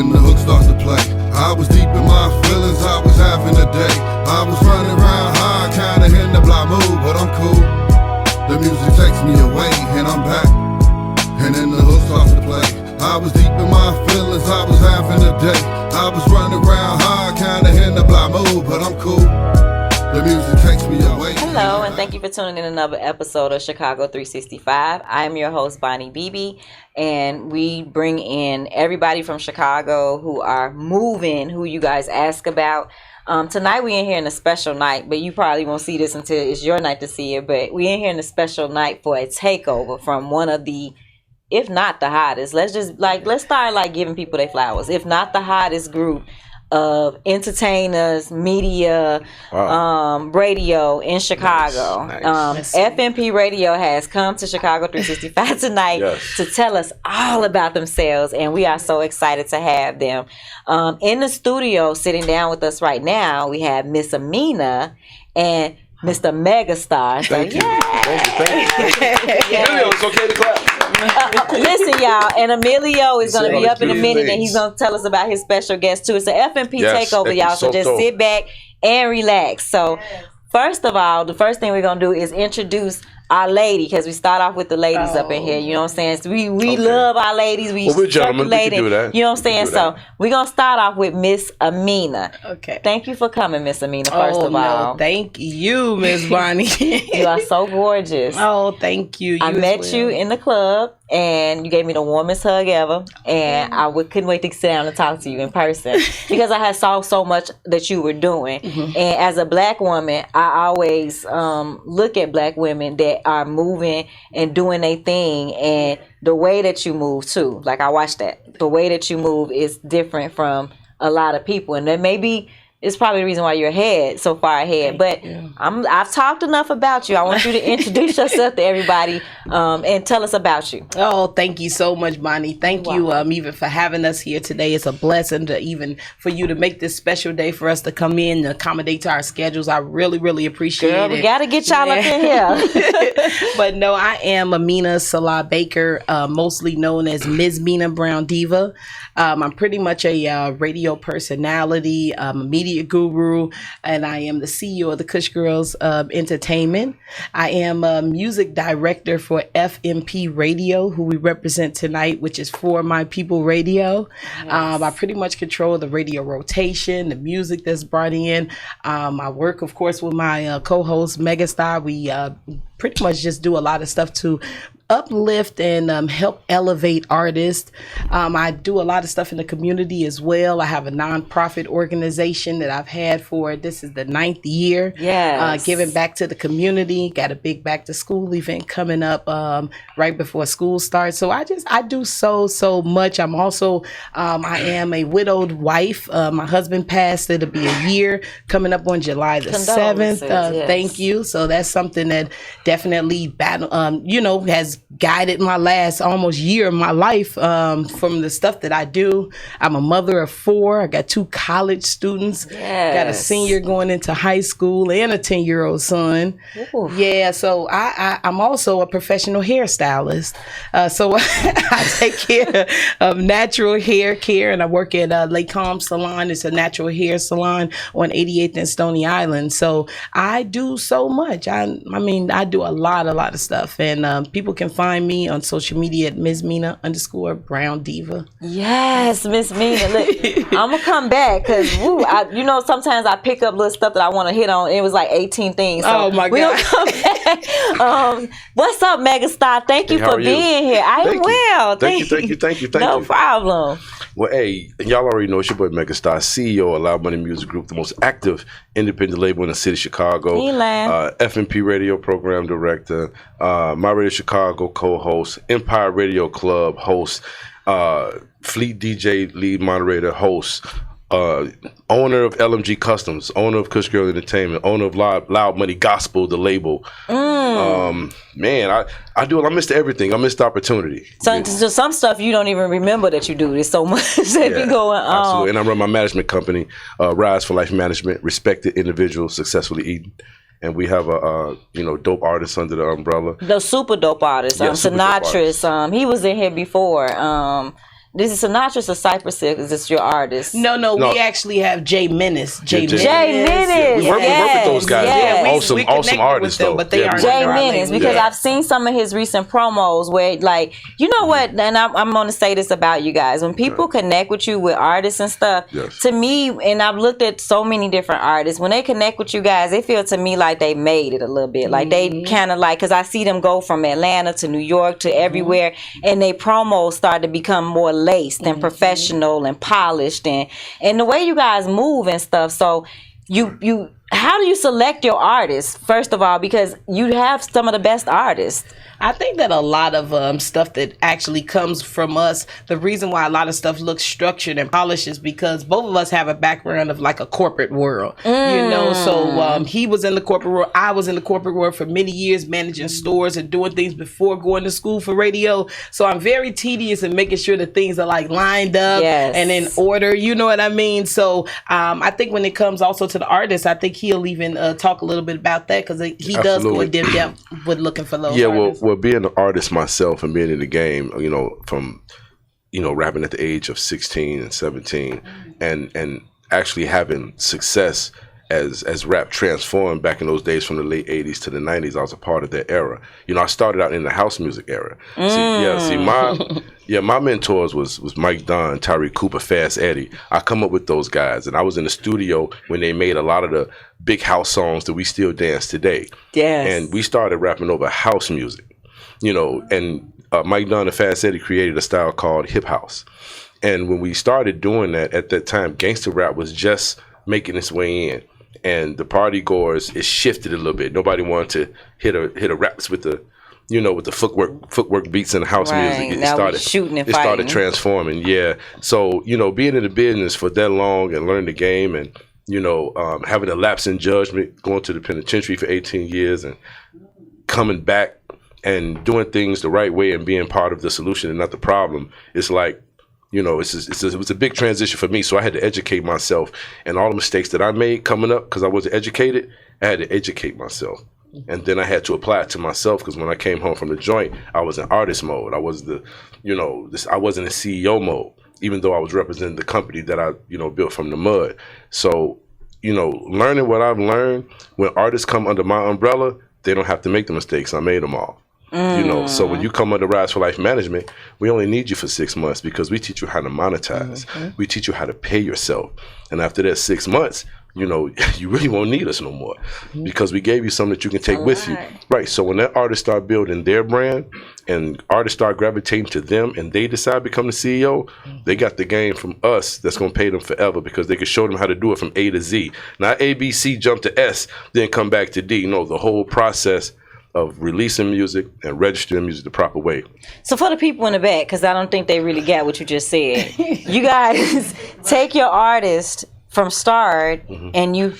then the hook starts to play. I was deep in my feelings, I was having a day. I was running around high, kinda in the block mood, but I'm cool. The music takes me away, and I'm back. And then the hook starts to play. I was deep in my feelings, I was having a day. I was running around high, kinda in the block mood, but I'm cool. The music takes me away. Hello, and thank you for tuning in another episode of Chicago 365. I am your host, Bonnie Beebe, and we bring in everybody from Chicago who are moving, who you guys ask about. Tonight we in here in a special night, but you probably won't see this until it's your night to see it, but we in here in a special night for a takeover from one of the, if not the hottest, let's start giving people their flowers. If not the hottest group of entertainers, media, radio in Chicago. Nice. F.M.P Radio has come to Chicago 365 tonight to tell us all about themselves, and we are so excited to have them. In the studio, sitting down with us right now, we have Miss Aminah and Mr. Megastar. Thank you. Emilio, it's okay to clap. Listen, y'all, and Emilio is going to be up in a minute, and he's going to tell us about his special guest too. It's an F.M.P takeover, y'all. So just sit back and relax. So, first of all, the first thing we're going to do is introduce our lady, because we start off with the ladies up in here. You know what I'm saying? So we love our ladies. We're gentlemen. We can do that. You know what I'm saying? So we're going to start off with Miss Aminah. Okay. Thank you for coming, Miss Aminah, first of all. Thank you, Miss Bonnie. You are so gorgeous. Oh, thank you. I met you in the club, and you gave me the warmest hug ever, and I couldn't wait to sit down and talk to you in person because I had saw so much that you were doing. And as a black woman, I always look at black women that are moving and doing their thing, and the way that you move too. Like, I watched that. The way that you move is different from a lot of people, and that maybe it's probably the reason why you're so far ahead. But I've talked enough about you. I want you to introduce yourself to everybody and tell us about you. Oh, thank you so much, Bonnie. Thank you even for having us here today. It's a blessing to even for you to make this special day for us to come in and accommodate to our schedules. I really, really appreciate it. We got to get y'all up in here. But no, I am Aminah Silah Baker, mostly known as Ms. Mina Brown Diva. I'm pretty much a radio personality, a media guru, and I am the CEO of the Kush Girls Entertainment. I am a music director for F.M.P Radio, who we represent tonight, which is For My People Radio. Yes. I pretty much control the radio rotation, the music that's brought in. I work, of course, with my co-host Megastar. We pretty much just do a lot of stuff to uplift and help elevate artists. I do a lot of stuff in the community as well. I have a nonprofit organization that I've had for, this is the 9th year. Yes. Giving back to the community. Got a big back to school event coming up right before school starts. So I do so much. I'm also, I am a widowed wife. My husband passed. It'll be a year coming up on July the 7th. Yes. Thank you. So that's something that definitely has guided my last almost year of my life from the stuff that I do. I'm a mother of 4. I got 2 college students. Yes. Got a senior going into high school and a 10-year-old son. Ooh. Yeah, so I'm also a professional hairstylist. So I take care of natural hair care, and I work at Lacombe Salon. It's a natural hair salon on 88th and Stony Island. So I do so much. I do a lot of stuff, and people can find me on social media at Ms. Mina _Brown Diva. Yes, Miss Mina. Look, I'm gonna come back because sometimes I pick up little stuff that I want to hit on. It was like 18 things. So oh my God! We'll come back. What's up, Megastar? Thank you for being here. I am well. Thank you. No problem. Well, hey, y'all already know it's your boy Megastar, CEO of Loud Money Music Group, the most active independent label in the city of Chicago. F.M.P Radio Program Director, My Radio Chicago co-host, Empire Radio Club host, Fleet DJ lead moderator host, owner of LMG Customs, owner of Kush Girl Entertainment, owner of Loud Money Gospel, the label. Man, I do. I missed everything. I missed the opportunity. So some stuff you don't even remember that you do. There's so much that be going on. Absolutely. And I run my management company, Rise for Life Management, respected individuals successfully eating. And we have a dope artists under the umbrella. The super dope artist, Sinatra's. He was in here before. this is Sinatra's a Cypress Hill. Is this your artist? No, we actually have Jay Menace. Jay Menace. We work with those guys. Yes. Awesome artists, them, though. but they aren't Jay Menace, because I've seen some of his recent promos where, like, you know what, and I'm going to say this about you guys. When people connect with you with artists and stuff, to me, and I've looked at so many different artists, when they connect with you guys, they feel to me like they made it a little bit. Like they kind of like, because I see them go from Atlanta to New York to everywhere, and they promos start to become more laced and professional and polished, and the way you guys move and stuff. So you how do you select your artists, first of all, because you have some of the best artists? I think that a lot of stuff that actually comes from us, the reason why a lot of stuff looks structured and polished is because both of us have a background of like a corporate world, you know. So he was in the corporate world, I was in the corporate world for many years, managing stores and doing things before going to school for radio. So I'm very tedious in making sure that things are like lined up and in order, you know what I mean? So I think when it comes also to the artist, I think he'll even talk a little bit about that, because he does go in depth with looking for those artists. Well, being an artist myself and being in the game, you know, from, you know, rapping at the age of 16 and 17 and actually having success as rap transformed back in those days from the late 80s to the 90s, I was a part of that era. You know, I started out in the house music era. My mentors was Mike Dunn, Tyree Cooper, Fast Eddie. I come up with those guys, and I was in the studio when they made a lot of the big house songs that we still dance today. Yes. And we started rapping over house music. You know, and Mike Dunn and Fast Eddie created a style called hip house. And when we started doing that, at that time, gangster rap was just making its way in. And the party goers, it shifted a little bit. Nobody wanted to hit a raps with the, you know, with the footwork beats and the house music. It started shooting and fighting. It started transforming, So, you know, being in the business for that long and learning the game and, you know, having a lapse in judgment, going to the penitentiary for 18 years and coming back and doing things the right way and being part of the solution and not the problem. It's like, you know, it was a big transition for me. So I had to educate myself, and all the mistakes that I made coming up because I wasn't educated, I had to educate myself. And then I had to apply it to myself, because when I came home from the joint, I was in artist mode. I was I wasn't in CEO mode, even though I was representing the company that I, you know, built from the mud. So, you know, learning what I've learned, when artists come under my umbrella, they don't have to make the mistakes I made them all. You know, so when you come under Rise for Life Management, we only need you for 6 months, because we teach you how to monetize. We teach you how to pay yourself. And after that 6 months, you know, you really won't need us no more, because we gave you something that you can take with you. Right. So when that artist start building their brand and artists start gravitating to them and they decide to become the CEO, they got the game from us that's going to pay them forever, because they can show them how to do it from A to Z. Not A, B, C, jump to S, then come back to D. No, the whole process of releasing music and registering music the proper way. So for the people in the back, because I don't think they really got what you just said, you guys take your artist from start and you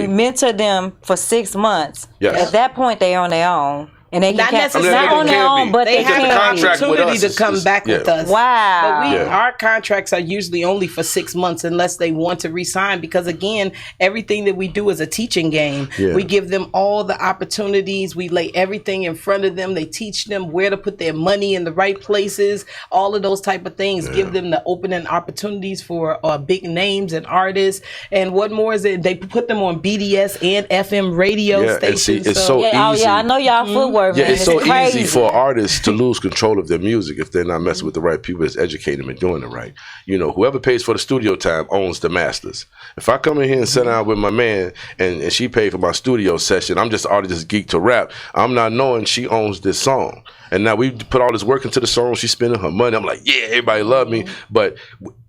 mentor them for 6 months. Yes. At that point, they on their own. And they not can necessarily not on their own, but they have the opportunity to come back with us. Wow. But our contracts are usually only for 6 months unless they want to resign, because again, everything that we do is a teaching game. We give them all the opportunities. We lay everything in front of them. They teach them where to put their money in the right places, all of those type of things. Give them the opening opportunities for big names and artists. And what more is it? They put them on BDS and FM radio stations. And see, it's so easy. Oh yeah, I know y'all footwork. Yeah, it's so easy for artists to lose control of their music if they're not messing with the right people that's educating them and doing it right. You know, whoever pays for the studio time owns the masters. If I come in here and sit down with my man and she paid for my studio session, I'm just an artist geek to rap. I'm not knowing she owns this song. And now we put all this work into the song. She's spending her money. I'm like, yeah, everybody love me. But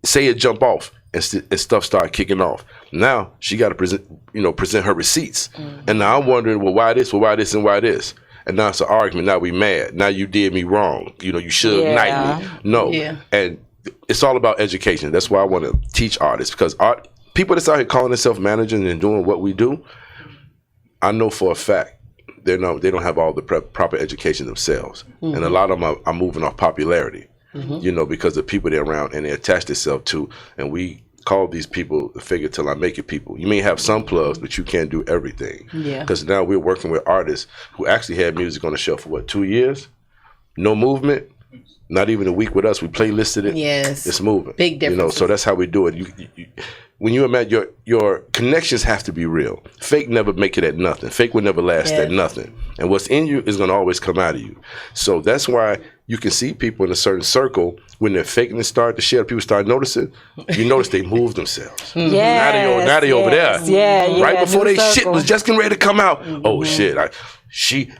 say it jump off and stuff start kicking off. Now she got to present her receipts. And now I'm wondering, well, why this, and why this? And now it's an argument. Now we mad. Now you did me wrong. You know, you should knight me. No. And it's all about education. That's why I want to teach artists, because people that's out here calling themselves managing and doing what we do, I know for a fact they don't have all the proper education themselves. And a lot of them are moving off popularity, you know, because the people they're around and they attach themselves to. And we call these people the figure till I make it people. You may have some plugs, but you can't do everything. Because now we're working with artists who actually had music on the shelf for 2 years? No movement, Not even a week with us. We playlisted it. Yes. It's moving. Big difference. You know, so that's how we do it. When you imagine your connections have to be real. Fake never make it at nothing. Fake will never last at nothing. And what's in you is going to always come out of you. So that's why you can see people in a certain circle when they're faking and start to share. People start noticing. You notice they move themselves. Now they over there. Yeah, right before they circle. shit was just getting ready to come out. Oh shit!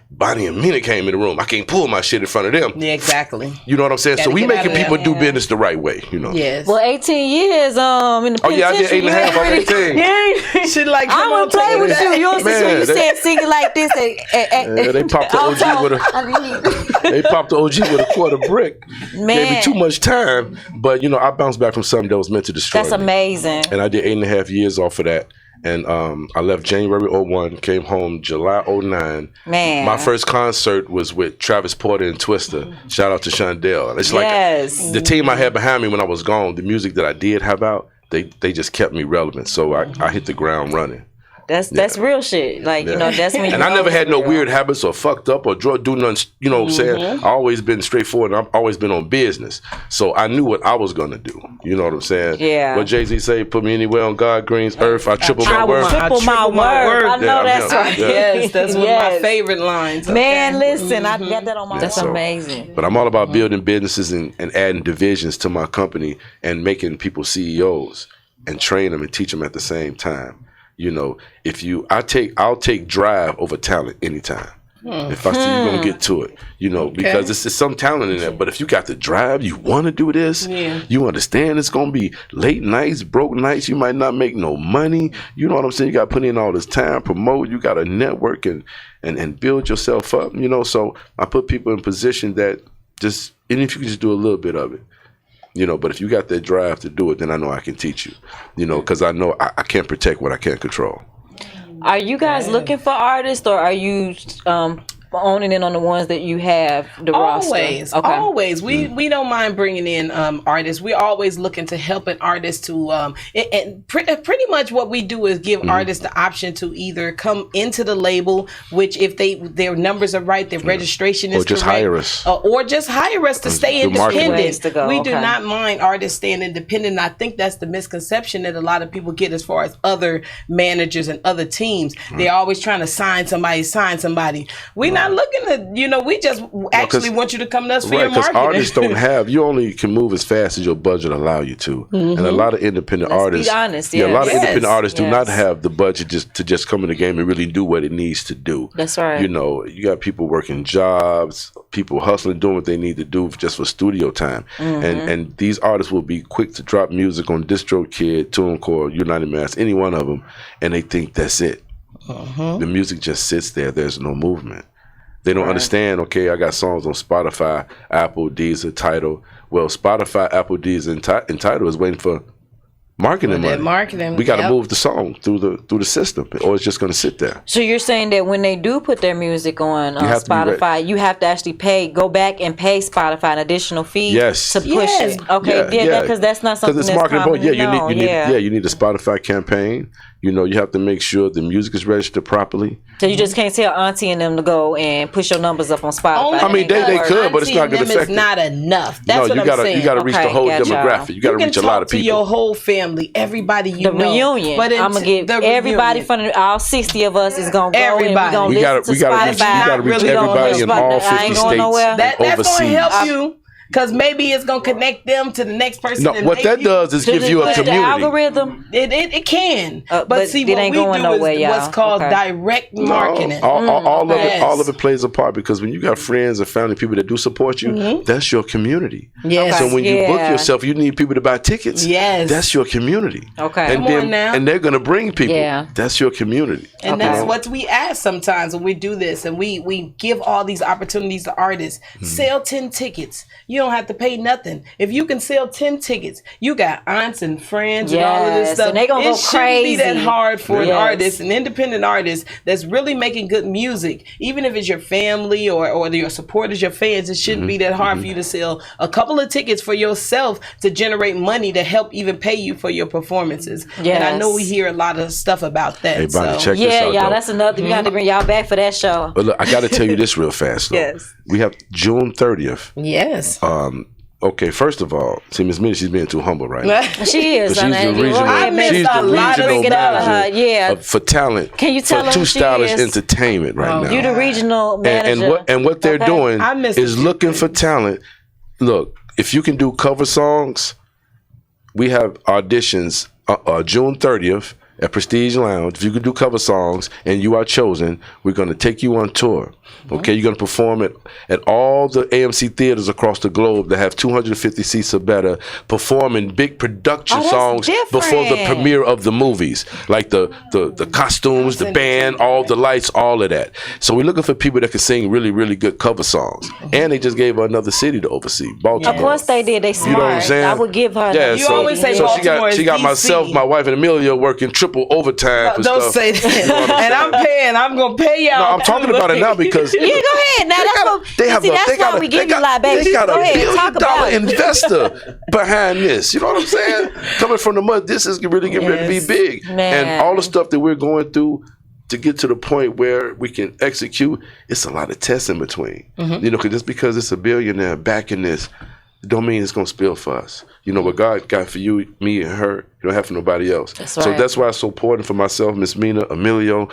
Bonnie and Mina came in the room. I can't pull my shit in front of them. Yeah, exactly. You know what I'm saying? Gotta So we get making out of people there. do business the right way. You know. Yes. Well, 18 years in the Oh yeah, I did 8.5. I'm 18. Yeah. Shit like I want to play with you. You don't Man, see you they- said singing like this. Yeah, they popped the OG with a. They popped the OG with a quarter brick. Gave me too much time, but you know I bounced back from something that was meant to destroy That's me. amazing. And I did 8.5 years off of that. And I left January 01, came home July 09. Man. My first concert was with Travis Porter and Twister. Shout out to Shondell. It's like the team I had behind me when I was gone, the music that I did have out, they just kept me relevant. So I hit the ground running. That's real shit. Like, you know, that's when you And I know never it's had no real. weird habits or fucked up or do nothing, you know what I'm saying? I always been straightforward and I've always been on business. So I knew what I was going to do. You know what I'm saying? Yeah. What Jay-Z say, put me anywhere on God Green's earth, I triple my I will worth. triple my word. I know Yeah, that's yeah, right. yeah. Yes, that's one of my favorite lines. Man, listen, I got that on my That's amazing. But I'm all about building businesses and adding divisions to my company and making people CEOs and train them and teach them at the same time. You know, I'll take drive over talent anytime. If I see you're gonna get to it, you know, because it's some talent in there. But if you got the drive, you want to do this, you understand it's gonna be late nights, broke nights. You might not make no money. You know what I'm saying? You got to put in all this time, promote. You got to network and build yourself up. You know, so I put people in position that just, even if you can just do a little bit of it. You know, but if you got that drive to do it, then I know I can teach you. You know, because I know I can't protect what I can't control. Are you guys looking for artists, or are you owning in on the ones that you have the roster? Always. We don't mind bringing in artists. We're always looking to help an artist to and pretty much what we do is give artists the option to either come into the label, which if their numbers are right, their registration is or just correct, hire us, or just hire us to stay independent. We do Okay. not mind artists staying independent. I think that's the misconception that a lot of people get as far as other managers and other teams. They're always trying to sign somebody. We're not looking to, we just actually want you to come to us for your marketing. Because artists don't have, you only can move as fast as your budget allow you to. And a lot of independent artists, be honest, a lot of yes. independent artists do not Yes. have the budget to just come in the game and really do what it needs to do. That's right. You know, you got people working jobs, people hustling, doing what they need to do just for studio time. And these artists will be quick to drop music on DistroKid, TuneCore, United Mass, any one of them, and they think that's it. The music just sits there. There's no movement. They don't understand, okay, I got songs on Spotify, Apple, Deezer, Tidal. Well, Spotify, Apple, Deezer, and Tidal is waiting for marketing money. We got to move the song through the system, or it's just going to sit there. So you're saying that when they do put their music on Spotify, you have to actually go back and pay Spotify an additional fee to push it. Okay, because that's not something it's that's marketing. commonly known. You need a Spotify campaign. You know, you have to make sure the music is registered properly. So you just can't tell Auntie and them to go and push your numbers up on Spotify. I mean, they could, but it's not going to affect It's not enough. That's what I'm saying. You got to reach the whole demographic. You got to reach a lot of people. To your whole family, everybody you the know. Reunion. But I'm gonna get everybody from all 60 of us is gonna go and we're gonna listen to Spotify. We got to reach everybody in all 50 states. That's gonna help you. Because maybe it's going to connect them to the next person. No, what that does is give you a community. The algorithm? It can. But see, it ain't going nowhere, is what's called direct marketing. All of it plays a part, because when you got friends and family, people that do support you, that's your community. Yes. So when you book yourself, you need people to buy tickets. Yes. That's your community. Okay. And they're going to bring people. Yeah. That's your community. And that's what we ask sometimes when we do this, and we give all these opportunities to artists. Sell 10 tickets. You don't have to pay nothing. If you can sell 10 tickets, you got aunts and friends and all of this stuff. And they gonna go crazy. It shouldn't be that hard for an artist, an independent artist that's really making good music. Even if it's your family or your supporters, your fans, it shouldn't be that hard for you to sell a couple of tickets for yourself to generate money to help even pay you for your performances. Yes. And I know we hear a lot of stuff about that. Hey, Bonnie, check this out, y'all, though. that's another. We got to bring y'all back for that show. But look, I got to tell you this real fast, though. Yes. We have June 30th. Yes. Okay, first of all, see, Ms. Minnie, she's being too humble right now. She is. She's the regional manager for talent. Can you tell for Two Stylish Entertainment right now? You the regional manager. And what they're doing is looking for talent. Look, if you can do cover songs, we have auditions June 30th at Prestige Lounge. If you can do cover songs and you are chosen, we're going to take you on tour. Okay, you're going to perform at all the AMC theaters across the globe that have 250 seats or better, performing big production songs before the premiere of the movies, like the costumes, the band, all the lights, all of that. So we're looking for people that can sing really, really good cover songs. And they just gave her another city to oversee, Baltimore. Of course they did. They smart. You know what I'm saying? I would give her. Yeah, you always say Baltimore she got DC. myself, my wife, and Emilio working triple overtime for Don't stuff. say that. You know what I'm and I'm paying. I'm gonna pay y'all. No, I'm talking about it now because Yeah, go ahead. Now that's why we give you a lot, baby. They got Go $1 ahead, billion talk about it. investor behind this. You know what I'm saying? Coming from the mud, this is really getting ready to be big. Man. And all the stuff that we're going through to get to the point where we can execute, it's a lot of tests in between. You know, cause just because it's a billionaire backing this, don't mean it's gonna spill for us. You know what God got for you, me, and her, you don't have for nobody else. That's So right. that's why it's so important for myself, Miss Mina, Emilio,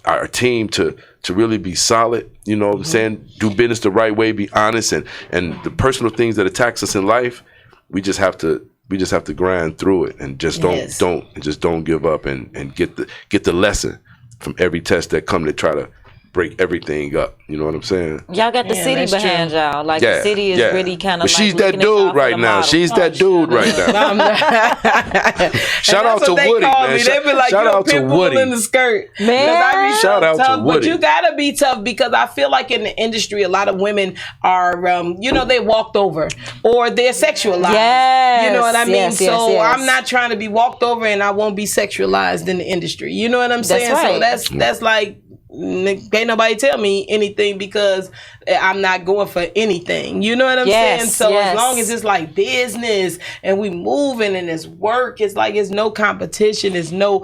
our team to really be solid. You know what I'm saying? Do business the right way, be honest, and the personal things that attacks us in life, we just have to grind through it and just don't give up and get the lesson from every test that come to try to break everything up. You know what I'm saying? Y'all got the city behind y'all. Like the city is really kind of. But she's that dude right now. She's that dude right now. Shout out to Woody, man. They be like, shout out to Woody in the skirt. Man, shout out to Woody. But you gotta be tough because I feel like in the industry, a lot of women are, they walked over or they're sexualized. Yes, you know what I mean? yes, so yes. I'm not trying to be walked over, and I won't be sexualized in the industry. You know what I'm saying? Right. So that's like. Can't nobody tell me anything because I'm not going for anything. You know what I'm saying? So as long as it's like business and we moving and it's work, it's like it's no competition, it's no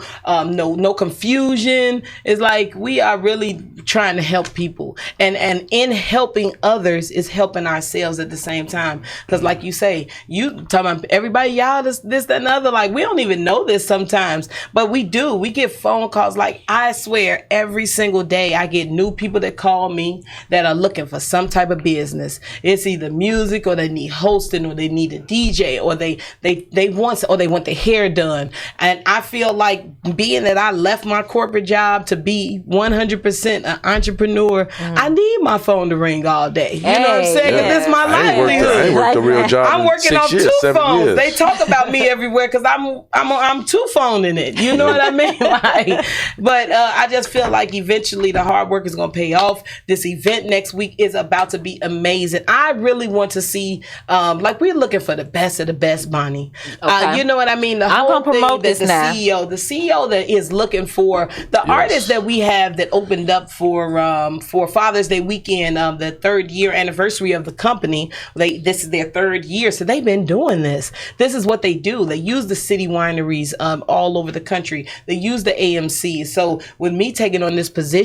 confusion. It's like we are really trying to help people, and in helping others is helping ourselves at the same time. Because like you say, you talking about everybody, y'all this, that, and other. Like we don't even know this sometimes, but we do. We get phone calls. Like I swear, every single day I get new people that call me that are looking for some type of business. It's either music or they need hosting or they need a DJ or they want their hair done. And I feel like being that I left my corporate job to be 100% an entrepreneur, I need my phone to ring all day. You know what I'm saying? Because this is my livelihood. I ain't worked a real job. I'm working on 2 phones. They talk about me everywhere because I'm 2 phoning it. You know what I mean? Like, but I just feel like eventually the hard work is going to pay off. This event next week is about to be amazing. I really want to see, like we're looking for the best of the best, Bonnie. Okay. You know what I mean? The I'm whole gonna promote thing this that now. the CEO that is looking for the artists that we have that opened up for Father's Day weekend, the 3rd year anniversary of the company. This is their 3rd year, so they've been doing this. This is what they do. They use the city wineries all over the country. They use the AMC. So with me taking on this position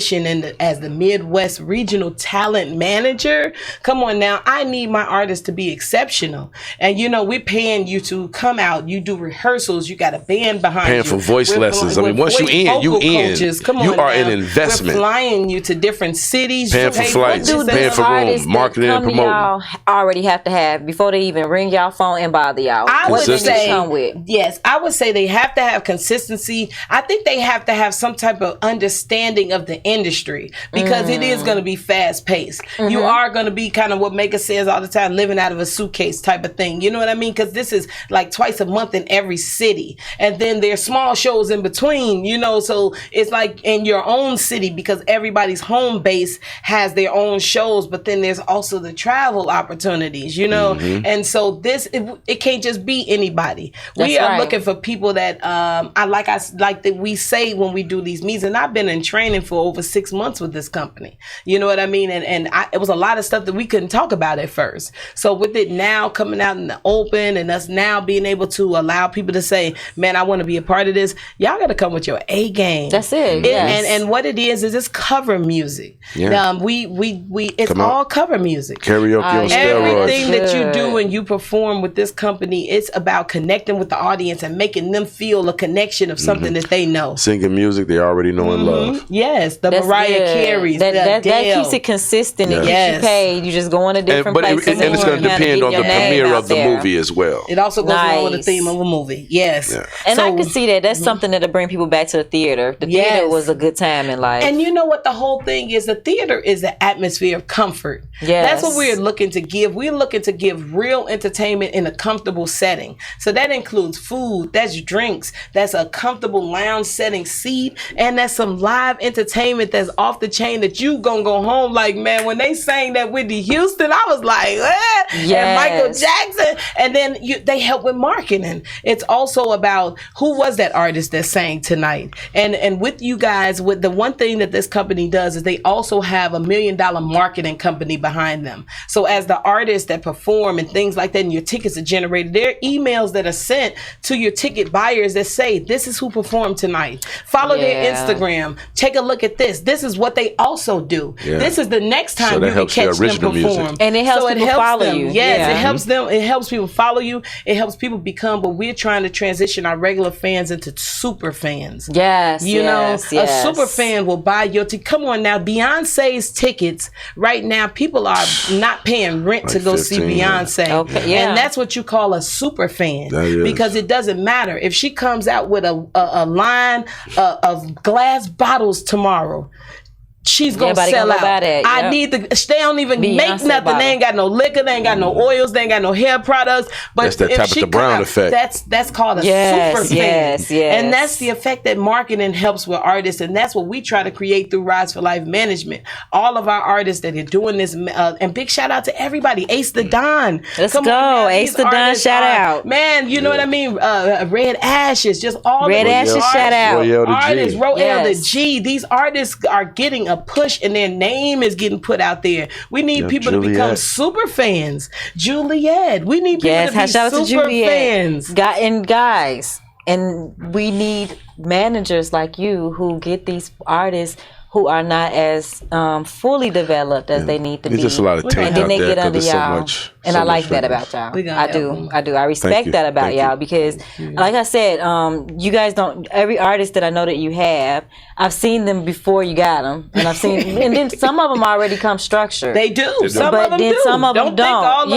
as the Midwest Regional Talent Manager, come on now, I need my artists to be exceptional. And we're paying you to come out. You do rehearsals. You got a band behind you. Paying for voice lessons. I mean, once you in, you in. Coaches. Come you on are now. an investment. We're flying you to different cities. Paying for flights, paying for rooms, marketing and promoting. Y'all already have to have before they even ring y'all phone and bother y'all. I would say, come with? yes, I would say they have to have consistency. I think they have to have some type of understanding of the industry because it is going to be fast paced. you are going to be kind of what Mega says all the time, living out of a suitcase type of thing. You know what I mean? Because this is like twice a month in every city. And then there's small shows in between, you know, so it's like in your own city because everybody's home base has their own shows, but then there's also the travel opportunities, you know? And so it can't just be anybody. We are looking for people that I like that we say when we do these meetings, and I've been in training for over 6 months with this company. You know what I mean? And it was a lot of stuff that we couldn't talk about at first. So with it now coming out in the open and us now being able to allow people to say, man, I want to be a part of this, y'all got to come with your A game. That's it. Yes. And what it is it's cover music. Yeah. It's all cover music. Karaoke on steroids. Everything that you do and you perform with this company, it's about connecting with the audience and making them feel a connection of something that they know. Singing music they already know and love. Yes, the Mariah Careys, that keeps it consistent and gets you paid. You just go in a different place. And it's going to depend on the premiere of the movie as well. It also goes along with the theme of a movie. Yes. Yeah. And I can see that. That's something that'll bring people back to the theater. The theater was a good time in life. And you know what the whole thing is? The theater is the atmosphere of comfort. Yes. That's what we're looking to give. We're looking to give real entertainment in a comfortable setting. So that includes food, that's drinks, that's a comfortable lounge setting seat, and that's some live entertainment that's off the chain that you gonna go home like, man, when they sang that Whitney Houston, I was like, eh. And Michael Jackson. And then they help with marketing. It's also about who was that artist that sang tonight. And with you guys, with the one thing that this company does is they also have $1 million marketing company behind them. So as the artists that perform and things like that and your tickets are generated, there are emails that are sent to your ticket buyers that say, this is who performed tonight. Follow their Instagram. Take a look at this. This is what they also do. Yeah. This is the next time you can catch them perform. Music. And it helps people follow you. Yes, it helps them. It helps people follow you. It helps people become, but we're trying to transition our regular fans into super fans. Yes, you know, a super fan will buy your ticket. Come on now, Beyonce's tickets right now, people are not paying rent to go see Beyonce. Okay, and that's what you call a super fan, because it doesn't matter if she comes out with a line of glass bottles tomorrow. She's gonna sell out. I need they don't even make nothing. Bottle. They ain't got no liquor. They ain't got no oils. They ain't got no hair products. But that's that Tabitha Brown effect. That's called a super fan. Yes. And that's the effect that marketing helps with artists, and that's what we try to create through Rise for Life Management. All of our artists that are doing this, and big shout out to everybody. Ace the Don. Let's go. Ace the Don, shout out. Man, you know what I mean? Red Ashes, just all Red Ashes, shout out. Artists, Roel the G. These artists are getting a push and their name is getting put out there. We need people to become super fans. Juliet. We need people to be super fans. Guys, and we need managers like you who get these artists who are not as fully developed as they need to be. There's just a lot of tape and then they get under So y'all. And I like that about y'all. I do. I respect that about y'all because, like I said, you guys don't. Every artist that I know that you have, I've seen them before you got them, and I've seen, and then some of them already come structured. They do. Some of them do. Some of them don't. All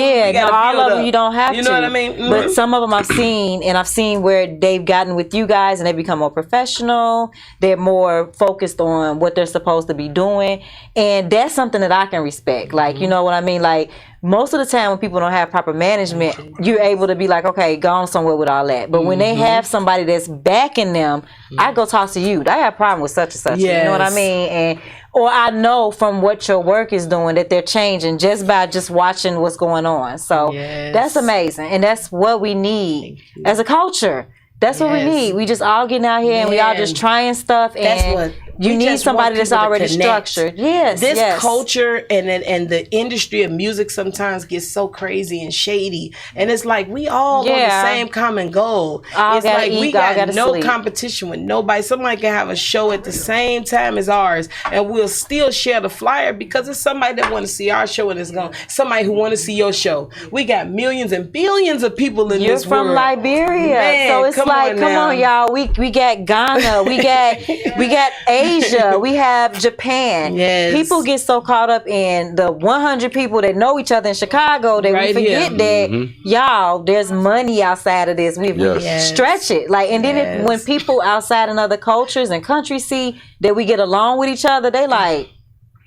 of them you don't have to. You know what I mean? Mm-hmm. But some of them I've seen, and I've seen where they've gotten with you guys, and they become more professional. They're more focused on what they're supposed to be doing, and that's something that I can respect. Like, you know what I mean? Like, most of the time when people don't have proper management, you're able to be like, okay, go on somewhere with all that. But when they have somebody that's backing them, I go talk to you. I have a problem with such and such. You know what I mean? Or I know from what your work is doing that they're changing just by just watching what's going on. So that's amazing. And that's what we need as a culture. That's what we need. We just all getting out here and we all just trying stuff. And that's what you need, somebody that's already structured. This culture and the industry of music sometimes gets so crazy and shady. And it's like we all want the same common goal. It's like we got no competition with nobody. Somebody can have a show at the same time as ours and we'll still share the flyer because it's somebody that want to see our show and it's somebody who want to see your show. We got millions and billions of people in this world. You're from Liberia. Man, so it's come on, y'all. We got Ghana. We got Asia, we have Japan. People get so caught up in the 100 people that know each other in Chicago that we forget that y'all, there's money outside of this. We stretch it, like, and then when people outside in other cultures and countries see that we get along with each other, they like,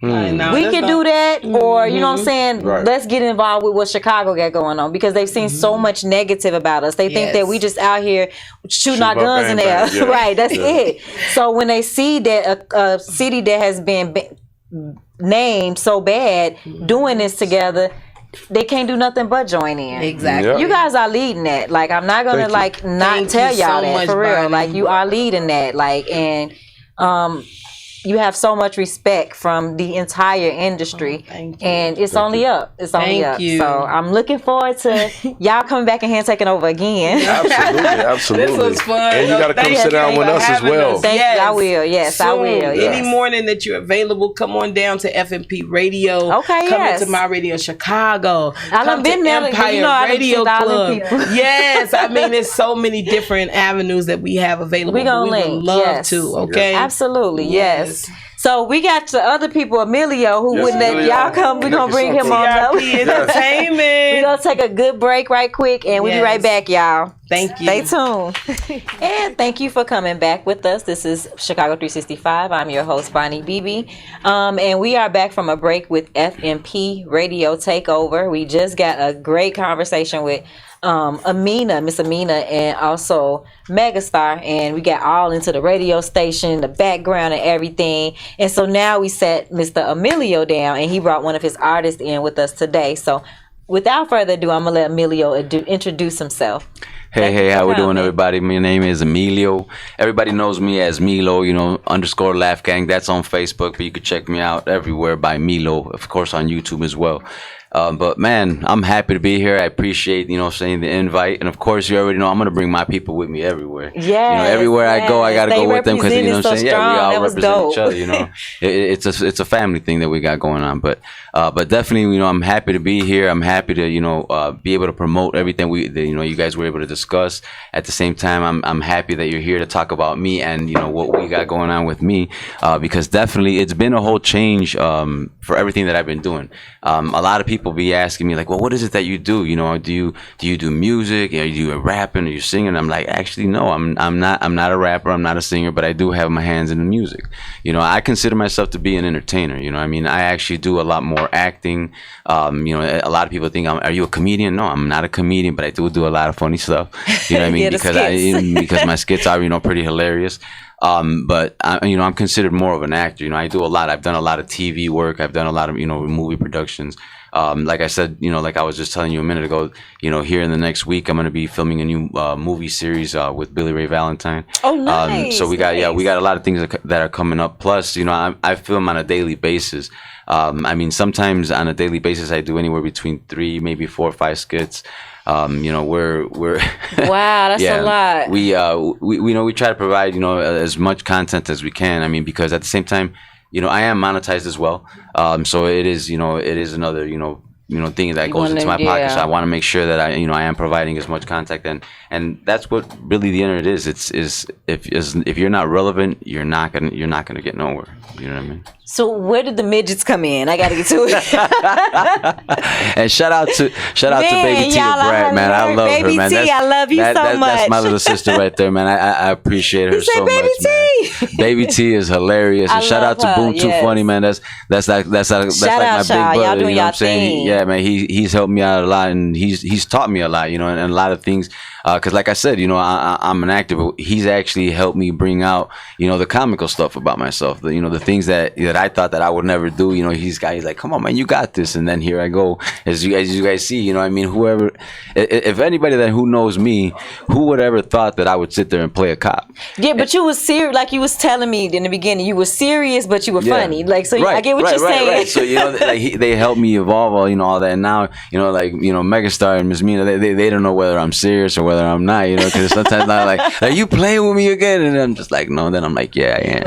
We can do that, or you know what I'm saying. Right. Let's get involved with what Chicago got going on, because they've seen so much negative about us. They think that we just out here shooting our guns in the air. Yeah. Right, that's it. So when they see that a city that has been named so bad doing this together, they can't do nothing but join in. Exactly. Yeah. You guys are leading that. Like, I'm not gonna Thank you. not Thank tell you y'all so that much, for real. Bonnie. Like, you are leading that. Like, and you have so much respect from the entire industry, thank you. and it's only up. It's only Thank up. you. So I'm looking forward to y'all coming back in here and taking over again. Absolutely. This was fun. And you got to come sit down with us as well. Thank you. I will. Yes, I will. Yes. Any morning that you're available, come on down to F.M.P Radio. Okay, Come yes. into my radio Chicago. I done been there. Empire You know, I done Radio seen all them Club. people. Yes, I mean, there's so many different avenues that we have available. We gonna would link. love Yes. to. Okay. Absolutely. Yes. Yes. So we got the other people, Emilio, who Yes, wouldn't let Emilio. y'all come. We're going to bring him on up. TRP Entertainment. We're going to take a good break right quick, and we'll be right back, y'all. Thank you. Stay tuned. And thank you for coming back with us. This is Chicago 365. I'm your host, Bonnie Beebe. And we are back from a break with F.M.P Radio Takeover. We just got a great conversation with Miss Aminah, and also Megastar, and we got all into the radio station, the background and everything. And so now we sat Mr. Emilio down, and he brought one of his artists in with us today. So without further ado, I'm gonna let Emilio introduce himself. Hey, how we doing, everybody? My name is Emilio. Everybody knows me as Milo, _ Laugh Gang. That's on Facebook, but you can check me out everywhere by Milo, of course, on YouTube as well. But man, I'm happy to be here. I appreciate, saying the invite. And of course, you already know I'm going to bring my people with me everywhere. Yeah. Everywhere I go, I got to go with them because, what I'm saying? Yeah, we all represent each other, It's a family thing that we got going on. But definitely, I'm happy to be here. I'm happy to, be able to promote everything you guys were able to discuss. At the same time, I'm happy that you're here to talk about me and, what we got going on with me. Because definitely it's been a whole change for everything that I've been doing. A lot of people be asking me like, well, what is it that you do? Do you do music? Are you rapping? Are you singing? I'm like, actually, no, I'm not a rapper. I'm not a singer, but I do have my hands in the music. I consider myself to be an entertainer. I actually do a lot more acting. A lot of people think, are you a comedian? No, I'm not a comedian, but I do a lot of funny stuff. Because my skits are, pretty hilarious. But I'm considered more of an actor. I do a lot. I've done a lot of TV work. I've done a lot of, movie productions. Like I said, like I was just telling you a minute ago, here in the next week, I'm going to be filming a new movie series with Billy Ray Valentine. Oh, nice. So we got a lot of things that are coming up. Plus, I film on a daily basis. Sometimes on a daily basis, I do anywhere between 3, maybe 4 or 5 skits. We're wow, that's a lot. We try to provide as much content as we can. Because at the same time, I am monetized as well. So it is another thing that goes into my pocket. So I want to make sure that I am providing as much content, and that's what really the internet is. It's if you're not relevant, you're not gonna get nowhere. You know what I mean? So where did the midgets come in? I gotta get to it. And shout out to Baby T the Brat, man. I love her, man. I love you so much. That's my little sister right there, man. I appreciate her so Baby much, T. man. Baby T is hilarious. And shout out to Boom Too Funny, man. That's like my big brother. Y'all doing what I'm saying? Yeah, man. He's helped me out a lot, and he's taught me a lot, and a lot of things. Because like I said, I'm an actor, but he's actually helped me bring out, the comical stuff about myself. The things that I thought that I would never do. He's like, come on, man, you got this. And then here I go, as you guys see. Whoever, if anybody who knows me, who would ever thought that I would sit there and play a cop? Yeah, but you was serious, like you was telling me in the beginning. You were serious, but you were funny. Like, so I get what you're saying. Right. So they helped me evolve all that. And now Megastar and Miss Mina, they don't know whether I'm serious or whether I'm not, because sometimes I'm like, are you playing with me again? And I'm just like, no. Then I'm like, yeah, I am.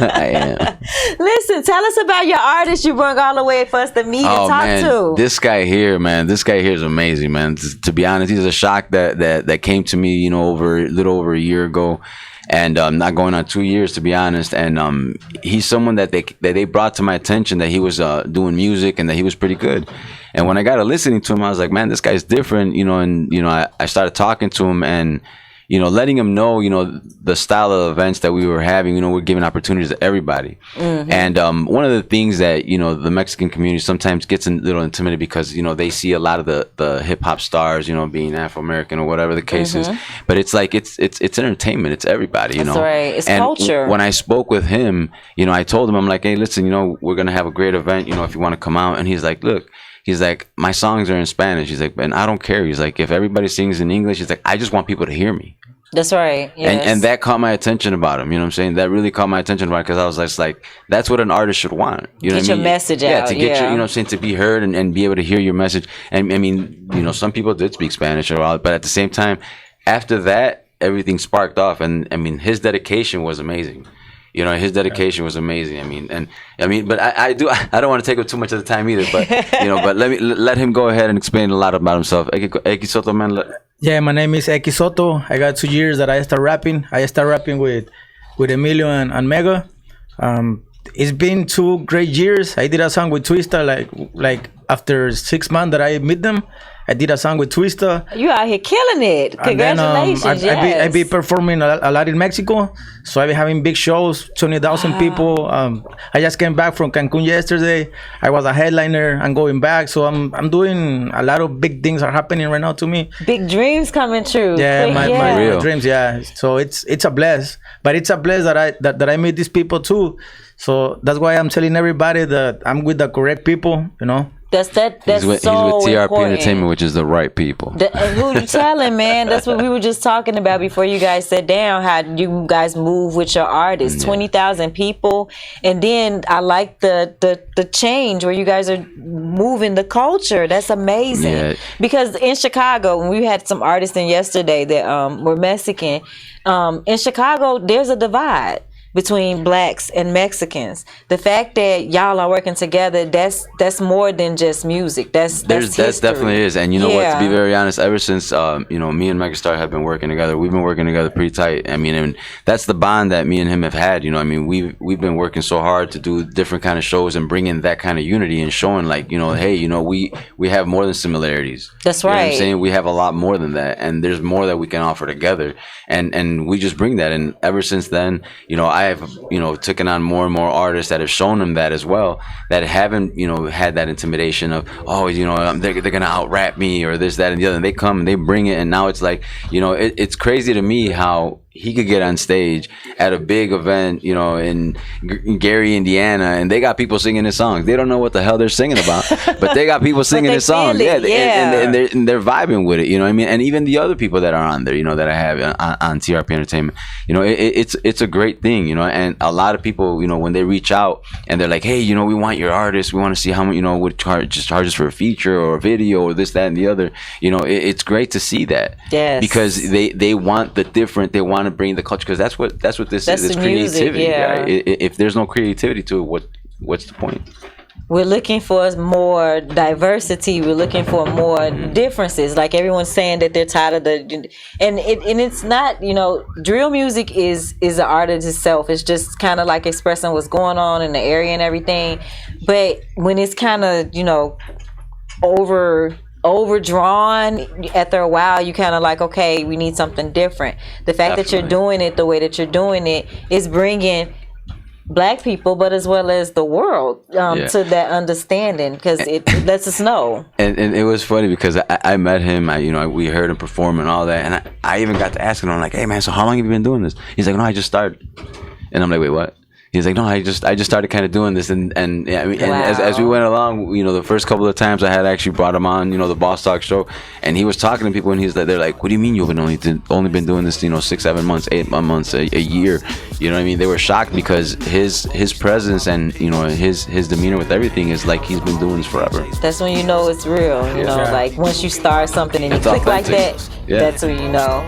I am. Listen, tell us about your artist you brought all the way for us to meet and talk to. This guy here, man, is amazing, man. To be honest, he's a shock that came to me, a little over a year ago. And not going on 2 years, to be honest. And he's someone that they brought to my attention that he was doing music and that he was pretty good. And when I got to listening to him, I was like, man, this guy's different, and I started talking to him, and letting them know, the style of events that we were having, we're giving opportunities to everybody. Mm-hmm. And one of the things that, the Mexican community sometimes gets a little intimidated because, they see a lot of the hip hop stars, being Afro-American or whatever the case is. But it's like, it's entertainment. It's everybody, That's right. It's and culture. When I spoke with him, I told him, I'm like, hey, listen, we're going to have a great event, if you want to come out. And he's like, look, he's like, my songs are in Spanish. He's like, and I don't care. He's like, if everybody sings in English, he's like, I just want people to hear me. That's right. Yes. And that caught my attention about him. You know what I'm saying? That really caught my attention about it because I was just like, that's what an artist should want. You know get what I mean? Your message out. Yeah, to get your, what I'm saying, to be heard and be able to hear your message. And I mean, some people did speak Spanish or all, but at the same time, after that, everything sparked off. And I mean, his dedication was amazing. His dedication was amazing. But I don't want to take up too much of the time either. But but let him go ahead and explain a lot about himself. X Soto, man. Yeah, my name is X Soto. I got 2 years that I started rapping. I started rapping with Emilio and Mega. It's been 2 great years. I did a song with Twista like after 6 months that I met them. I did a song with Twista. You out here killing it. Congratulations. Then, I be performing a lot in Mexico. So I be having big shows, 20,000 people. I just came back from Cancun yesterday. I was a headliner. I'm going back. So I'm doing a lot of big things are happening right now to me. Big dreams coming true. Yeah, my dreams, yeah. So it's a bless. But it's a bless that I meet these people too. So that's why I'm telling everybody that I'm with the correct people, That's he's with TRP important. Entertainment, which is the right people. Who you telling, man? That's what we were just talking about before you guys sat down. How you guys move with your artists, 20,000 people, and then I like the change where you guys are moving the culture. That's amazing. Yeah. Because in Chicago, when we had some artists in yesterday that were Mexican, in Chicago there's a divide between blacks and Mexicans. The fact that y'all are working together, that's more than just music. That definitely is. And what, to be very honest, ever since me and Megastar have been working together, we've been working together pretty tight. I mean, and that's the bond that me and him have had. We've been working so hard to do different kind of shows and bring in that kind of unity and showing hey, we have more than similarities. That's right. You know what I'm saying? We have a lot more than that, and there's more that we can offer together. And we just bring that. And ever since then, I have taken on more and more artists that have shown them that as well, that haven't had that intimidation of they're gonna out rap me or this, that, and the other. And they come and they bring it, and now it's like it's crazy to me how he could get on stage at a big event, in Gary, Indiana, and they got people singing his songs. They don't know what the hell they're singing about, but they got people singing his songs. And they're vibing with it. And even the other people that are on there, that I have on TRP Entertainment, it's a great thing, and a lot of people, when they reach out and they're like, hey, we want your artist. We want to see how much, what charges for a feature or a video or this, that, and the other. It's great to see that. Yes. Because they want the different, they want to bring the culture, because that's what this is. It's creativity. Music, yeah. Right? If there's no creativity to it, what's the point? We're looking for more diversity. We're looking for more differences. Like everyone's saying that they're tired of and it's not, drill music is an art in itself. It's just kind of like expressing what's going on in the area and everything. But when it's kind of, overdrawn, after a while you kind of like, okay, we need something different. The fact that you're doing it the way that you're doing it is bringing Black people, but as well as the world, to that understanding, because it lets us know. And it was funny because I met him. We heard him perform and all that, and I even got to ask him. I'm like, hey man, so how long have you been doing this? He's like, no, I just started. And I'm like, wait, what? He's like, no, I just started kind of doing this, and as we went along, the first couple of times I had actually brought him on, the Boss Talk show, and he was talking to people, and they're like, what do you mean you've only been doing this, 6, 7 months, 8 months, a year? You know what I mean? They were shocked because his presence and his demeanor with everything is like he's been doing this forever. That's when you know it's real. Like once you start something and you click like that, that's when you know.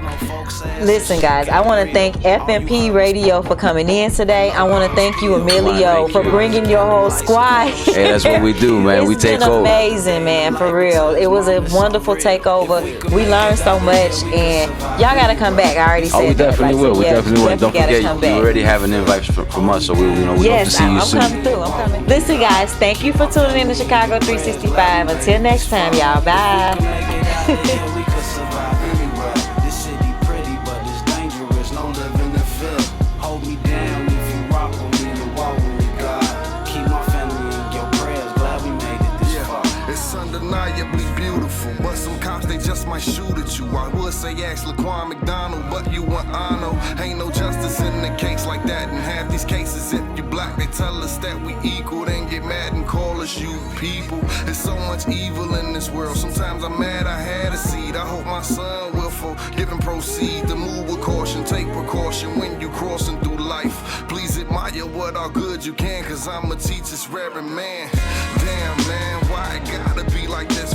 Listen, guys, I want to thank F.M.P Radio for coming in today. I want to thank you, Emilio, for bringing your whole squad. Hey, that's what we do, man. We take over. It's been amazing, man, for real. It was a wonderful takeover. We learned so much, and y'all got to come back. I already said we definitely will. We definitely will. Don't forget, you already have an invite from us, so we hope to see you soon. I'm coming. Listen, guys, thank you for tuning in to Chicago 365. Until next time, y'all. Bye. But some cops, they just might shoot at you. I would say ask Laquan McDonald, but you want Arno. Ain't no justice in a case like that. In half these cases, if you black, they tell us that we equal, then get mad and call us you people. There's so much evil in this world. Sometimes I'm mad I had a seed. I hope my son will forgive and proceed to move with caution. Take precaution when you crossing through life. Please admire what all good you can, cause I'm a teacher's reverend man. Damn man, why it gotta be like this?